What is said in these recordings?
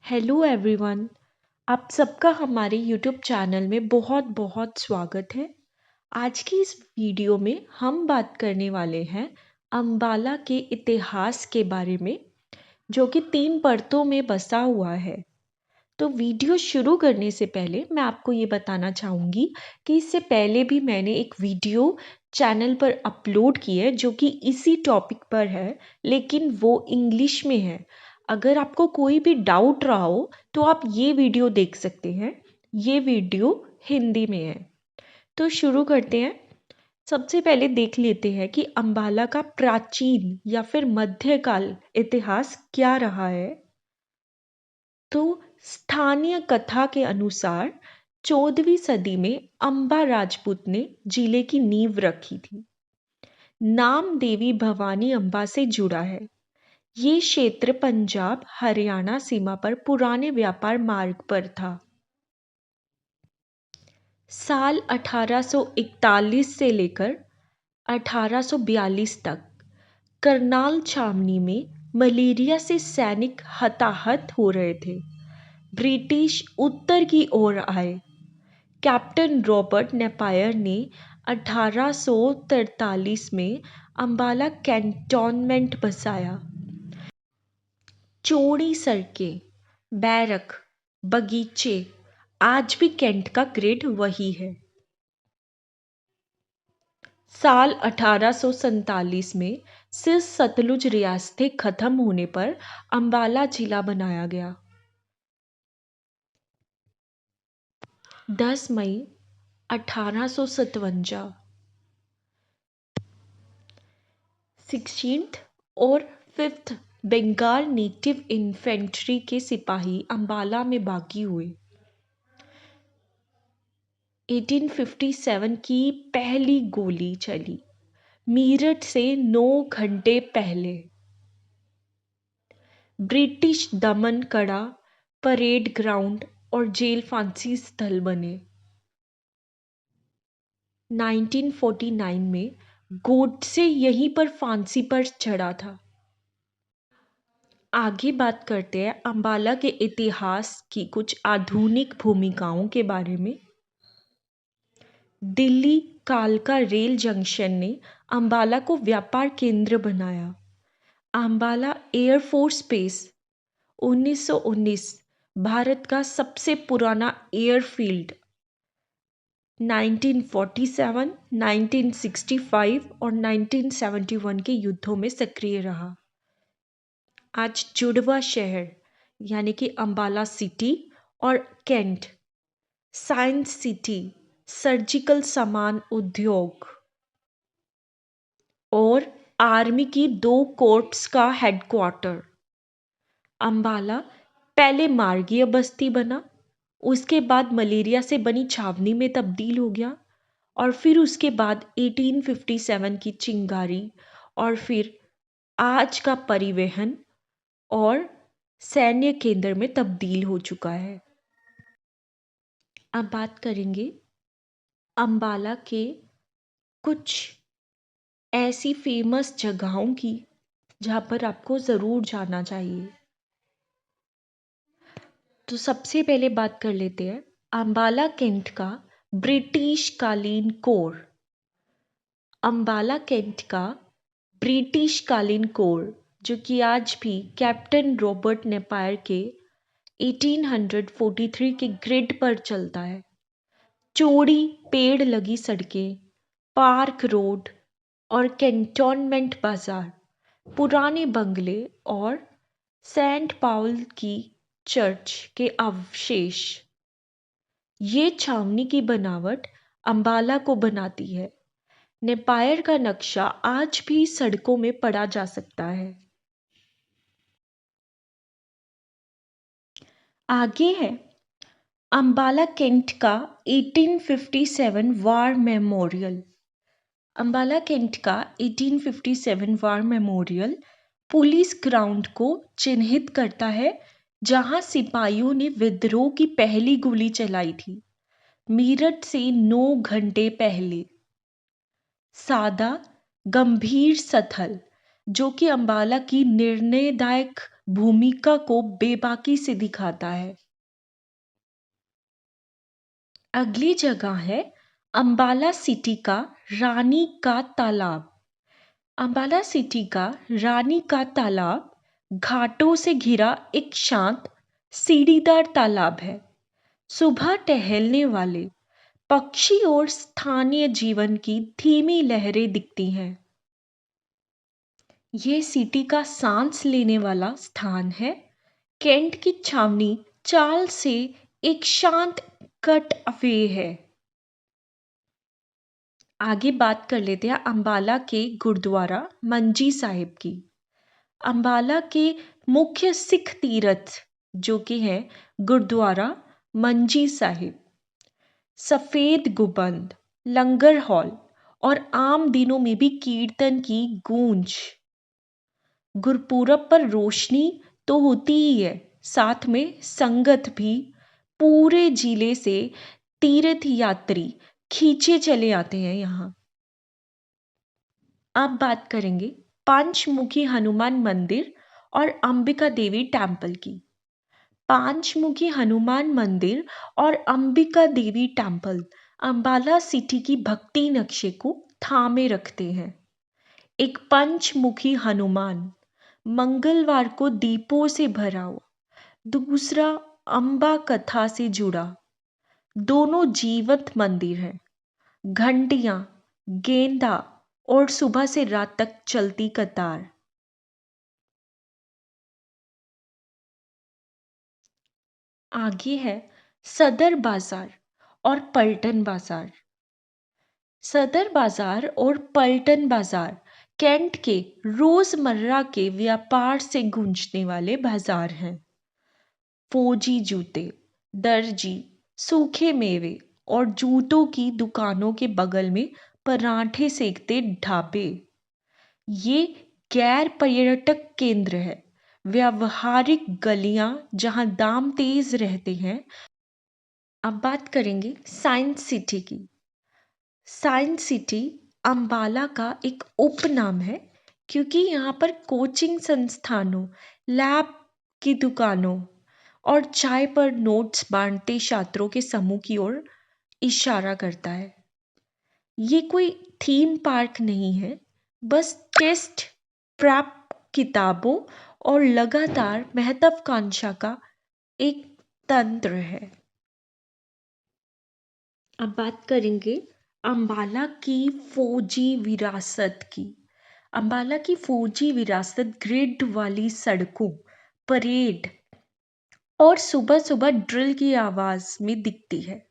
Hello everyone. आप सबका हमारे यूट्यूब चैनल में बहुत बहुत स्वागत है। आज की इस वीडियो में हम बात करने वाले हैं अम्बाला के इतिहास के बारे में, जो कि 3 परतों में बसा हुआ है। तो वीडियो शुरू करने से पहले मैं आपको ये बताना चाहूँगी कि इससे पहले भी मैंने एक वीडियो चैनल पर अपलोड की है जो कि इसी टॉपिक पर है, लेकिन वो इंग्लिश में है। अगर आपको कोई भी डाउट रहा हो तो आप ये वीडियो देख सकते हैं। ये वीडियो हिंदी में है। तो शुरू करते हैं। सबसे पहले देख लेते हैं कि अम्बाला का प्राचीन या फिर मध्यकाल इतिहास क्या रहा है। तो स्थानीय कथा के अनुसार 14वीं सदी में अम्बा राजपूत ने जिले की नींव रखी थी। नाम देवी भवानी अम्बा से जुड़ा है। ये क्षेत्र पंजाब हरियाणा सीमा पर पुराने व्यापार मार्ग पर था। साल 1841 से लेकर 1842 तक करनाल छावनी में मलेरिया से सैनिक हताहत हो रहे थे। ब्रिटिश उत्तर की ओर आए। कैप्टन रॉबर्ट नेपायर ने 1843 में अम्बाला कैंटोनमेंट बसाया। चौड़ी सड़कें, बैरक, बगीचे, आज भी कैंट का ग्रेड वही है। साल 1847 में सिर्फ सतलुज रियासतें खत्म होने पर अम्बाला जिला बनाया गया। 10 मई 1857 16th और 5th बंगाल नेटिव इन्फेंट्री के सिपाही अम्बाला में बागी हुए। 1857 की पहली गोली चली मीरठ से 9 घंटे पहले। ब्रिटिश दमन कड़ा, परेड ग्राउंड और जेल फांसी स्थल बने। 1949 में गोडसे यहीं पर फांसी पर चढ़ा था। आगे बात करते हैं अम्बाला के इतिहास की कुछ आधुनिक भूमिकाओं के बारे में। दिल्ली कालका रेल जंक्शन ने अम्बाला को व्यापार केंद्र बनाया। अम्बाला एयरफोर्स बेस 1919 भारत का सबसे पुराना एयरफील्ड 1947, 1965 और 1971 के युद्धों में सक्रिय रहा। आज जुड़वा शहर यानी कि अम्बाला सिटी और कैंट, साइंस सिटी, सर्जिकल सामान उद्योग और आर्मी की 2 कोर्ट्स का हेडक्वार्टर। अम्बाला पहले मार्गीय बस्ती बना, उसके बाद मलेरिया से बनी छावनी में तब्दील हो गया और फिर उसके बाद 1857 की चिंगारी और फिर आज का परिवहन और सैन्य केंद्र में तब्दील हो चुका है। अब बात करेंगे अम्बाला के कुछ ऐसी फेमस जगहों की जहाँ पर आपको ज़रूर जाना चाहिए। तो सबसे पहले बात कर लेते हैं अम्बाला कैंट का ब्रिटिश कालीन कोर। अम्बाला कैंट का ब्रिटिश कालीन कोर जो कि आज भी कैप्टन रॉबर्ट नेपायर के 1843 के ग्रिड पर चलता है। चौड़ी पेड़ लगी सड़कें, पार्क रोड और कैंटोनमेंट बाजार, पुराने बंगले और सेंट पाउल की चर्च के अवशेष, ये छावनी की बनावट अम्बाला को बनाती है। नेपायर का नक्शा आज भी सड़कों में पढ़ा जा सकता है। आगे है अम्बाला कैंट का 1857 वार मेमोरियल। अम्बाला कैंट का 1857 वार मेमोरियल पुलिस ग्राउंड को चिन्हित करता है जहां सिपाहियों ने विद्रोह की पहली गोली चलाई थी मीरठ से 9 घंटे पहले। सादा गंभीर स्थल जो कि अंबाला की निर्णयदायक भूमिका को बेबाकी से दिखाता है। अगली जगह है अंबाला सिटी का रानी का तालाब। अंबाला सिटी का रानी का तालाब घाटों से घिरा एक शांत सीढ़ीदार तालाब है। सुबह टहलने वाले पक्षी और स्थानीय जीवन की धीमी लहरें दिखती हैं। ये सिटी का सांस लेने वाला स्थान है। कैंट की छावनी चाल से एक शांत कट अवे है। आगे बात कर लेते हैं अंबाला के गुरुद्वारा मंजी साहिब की। अंबाला के मुख्य सिख तीर्थ जो कि है गुरुद्वारा मंजी साहिब, सफेद गुंबद, लंगर हॉल और आम दिनों में भी कीर्तन की गूंज। गुरपूरब पर रोशनी तो होती ही है, साथ में संगत भी। पूरे जिले से तीर्थ यात्री खींचे चले आते हैं यहाँ। अब बात करेंगे पंचमुखी हनुमान मंदिर और अंबिका देवी टेम्पल की। पंचमुखी हनुमान मंदिर और अंबिका देवी टेम्पल अंबाला सिटी की भक्ति नक्शे को थामे रखते हैं। एक पंचमुखी हनुमान मंगलवार को दीपों से भरा हुआ, दूसरा अंबा कथा से जुड़ा, दोनों जीवंत मंदिर हैं। घंटियां, गेंदा और सुबह से रात तक चलती कतार। आगे है सदर बाजार और पलटन बाजार। सदर बाजार और पलटन बाजार कैंट के रोजमर्रा के व्यापार से गूंजने वाले बाजार हैं। फौजी जूते, दर्जी, सूखे मेवे और जूतों की दुकानों के बगल में पराठे सेकते ढाबे। ये गैर पर्यटक केंद्र है, व्यावहारिक गलियां जहां दाम तेज रहते हैं। अब बात करेंगे साइंस सिटी की। साइंस सिटी अंबाला का एक उपनाम है क्योंकि यहाँ पर कोचिंग संस्थानों, लैब की दुकानों और चाय पर नोट्स बांटते छात्रों के समूह की ओर इशारा करता है। ये कोई थीम पार्क नहीं है, बस टेस्ट प्रैप किताबों और लगातार महत्वाकांक्षा का एक तंत्र है। अब बात करेंगे अंबाला की फौजी विरासत की। अंबाला की फौजी विरासत ग्रिड वाली सड़कों, परेड और सुबह सुबह ड्रिल की आवाज में दिखती है।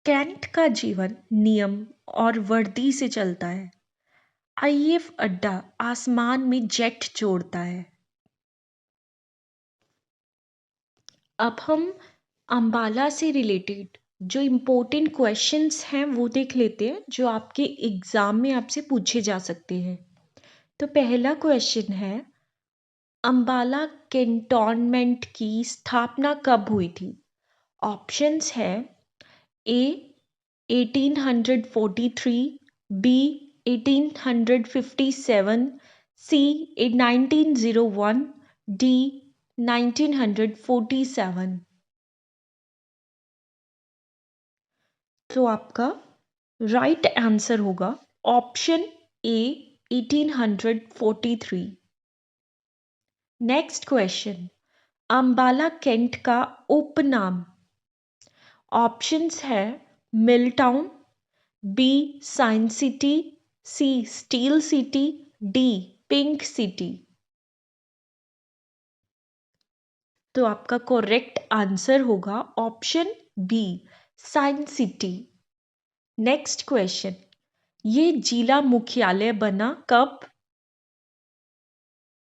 कैंट का जीवन नियम और वर्दी से चलता है। आईएफ अड्डा आसमान में जेट जोड़ता है। अब हम अंबाला से रिलेटेड जो इम्पोर्टेंट क्वेश्चंस हैं वो देख लेते हैं जो आपके एग्जाम में आपसे पूछे जा सकते हैं। तो पहला क्वेश्चन है अंबाला कैंटोनमेंट की स्थापना कब हुई थी? ऑप्शंस है ए 1843, बी 1857, सी 1901, डी 1947। तो आपका राइट आंसर होगा option A 1843। Next question Ambala cantt का उपनाम। ऑप्शंस है mill town, B science city, C steel city, D pink city. तो आपका करेक्ट आंसर होगा option B science city. Next question ये जिला मुख्यालय बना कब?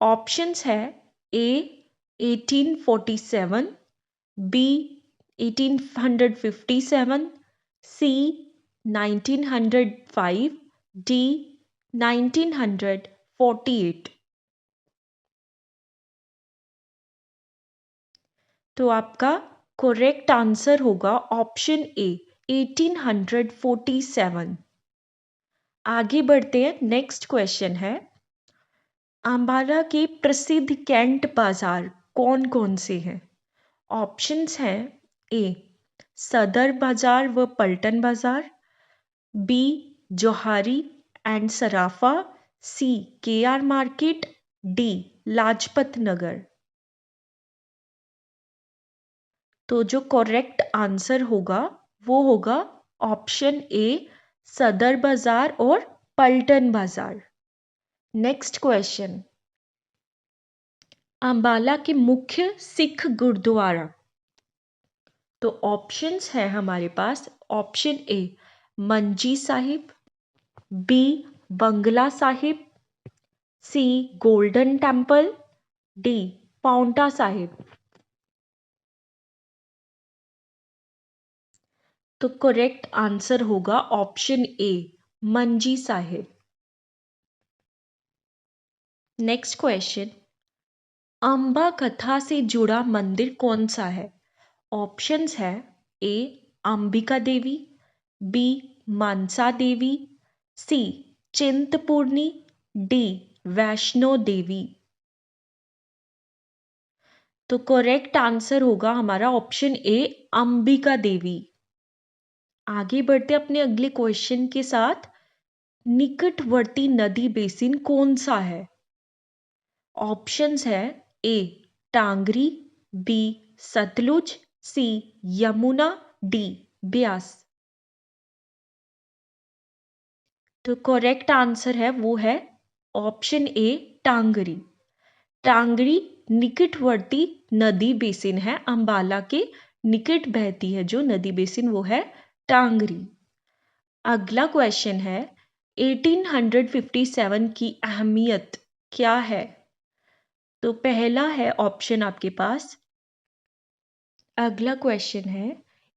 ऑप्शंस है ए 1847, बी 1857, सी 1905, डी 1948। तो आपका करेक्ट आंसर होगा ऑप्शन ए 1847। आगे बढ़ते हैं। नेक्स्ट क्वेश्चन है अंबाला के प्रसिद्ध कैंट बाजार कौन कौन से हैं? ऑप्शंस हैं ए सदर बाजार व Paltan Bazaar, B Johari and Sarafa, C KR market, D Lajpat Nagar. तो जो करेक्ट आंसर होगा वो होगा ऑप्शन ए सदर बाजार और पलटन बाजार। नेक्स्ट क्वेश्चन, अंबाला के मुख्य सिख गुरुद्वारा। तो ऑप्शंस है हमारे पास, option A Manji Sahib, B Bangla Sahib, C golden temple, D Paonta Sahib. तो करेक्ट आंसर होगा option A Manji Sahib. Next question, Amba कथा से जुड़ा मंदिर कौन सा है? ऑप्शंस है ए अंबिका देवी, बी मानसा देवी, सी चिंतपूर्णी, डी वैष्णो देवी। तो करेक्ट आंसर होगा हमारा ऑप्शन ए अंबिका देवी। आगे बढ़ते अपने अगले क्वेश्चन के साथ, निकटवर्ती नदी बेसिन कौन सा है? ऑप्शंस है ए टांगरी, बी सतलुज, सी यमुना, डी ब्यास। तो करेक्ट आंसर है वो है ऑप्शन ए टांगरी। टांगरी निकटवर्ती नदी बेसिन है, अंबाला के निकट बहती है जो नदी बेसिन वो है टांगरी। अगला क्वेश्चन है, 1857 की अहमियत क्या है? तो पहला है ऑप्शन आपके पास, अगला क्वेश्चन है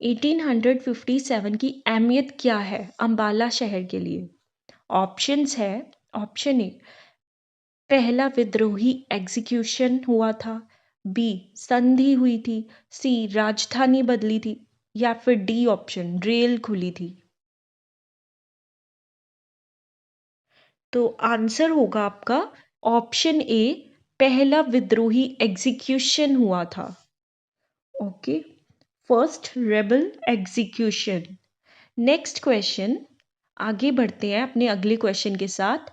1857 की अहमियत क्या है अंबाला शहर के लिए? ऑप्शंस है, ऑप्शन ए पहला विद्रोही एग्जीक्यूशन हुआ था, बी संधि हुई थी, सी राजधानी बदली थी, या फिर डी ऑप्शन रेल खुली थी। तो आंसर होगा आपका ऑप्शन ए पहला विद्रोही एग्जीक्यूशन हुआ था। Okay, first rebel execution. Next question, आगे बढ़ते हैं अपने अगले क्वेश्चन के साथ।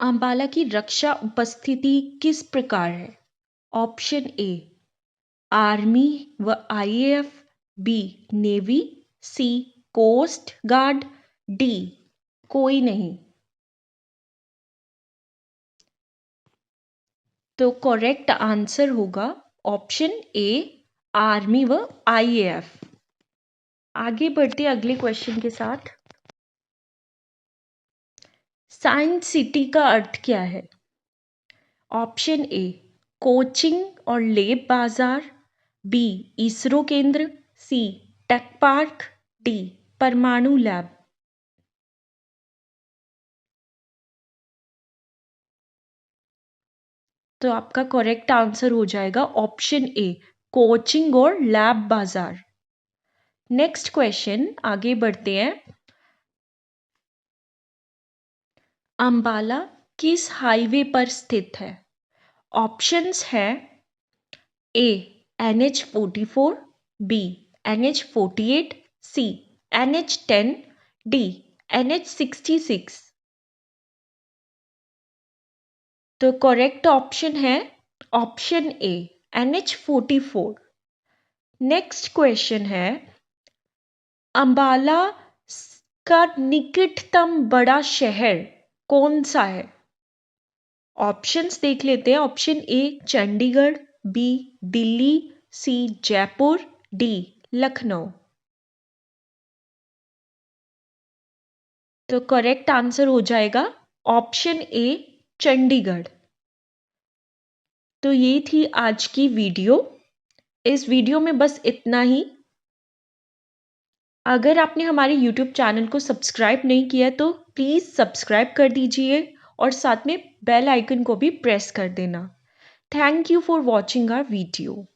अंबाला की रक्षा उपस्थिति किस प्रकार है? ऑप्शन ए आर्मी व आईएएफ, बी नेवी, सी कोस्ट गार्ड, डी कोई नहीं। तो करेक्ट आंसर होगा ऑप्शन ए आर्मी व आईएएफ। आगे बढ़ते अगले क्वेश्चन के साथ, साइंस सिटी का अर्थ क्या है? ऑप्शन ए कोचिंग और लेब बाजार, बी इसरो केंद्र, सी टेक पार्क, डी परमाणु लैब। तो आपका करेक्ट आंसर हो जाएगा ऑप्शन ए कोचिंग और लैब बाजार। नेक्स्ट क्वेश्चन, आगे बढ़ते हैं। अंबाला किस हाईवे पर स्थित है? ऑप्शंस है ए NH44, बी NH48, सी NH10, डी NH66। तो करेक्ट ऑप्शन है option A NH44। Next question है, अंबाला का निकटतम बड़ा शहर कौन सा है? ऑप्शंस देख लेते हैं। Option A Chandigarh, B Delhi, C Jaipur, D Lucknow. तो करेक्ट आंसर हो जाएगा ऑप्शन ए चंडीगढ़। तो ये थी आज की वीडियो। इस वीडियो में बस इतना ही। अगर आपने हमारे YouTube चैनल को सब्सक्राइब नहीं किया तो प्लीज़ सब्सक्राइब कर दीजिए और साथ में बेल आइकन को भी प्रेस कर देना। Thank you for watching our video.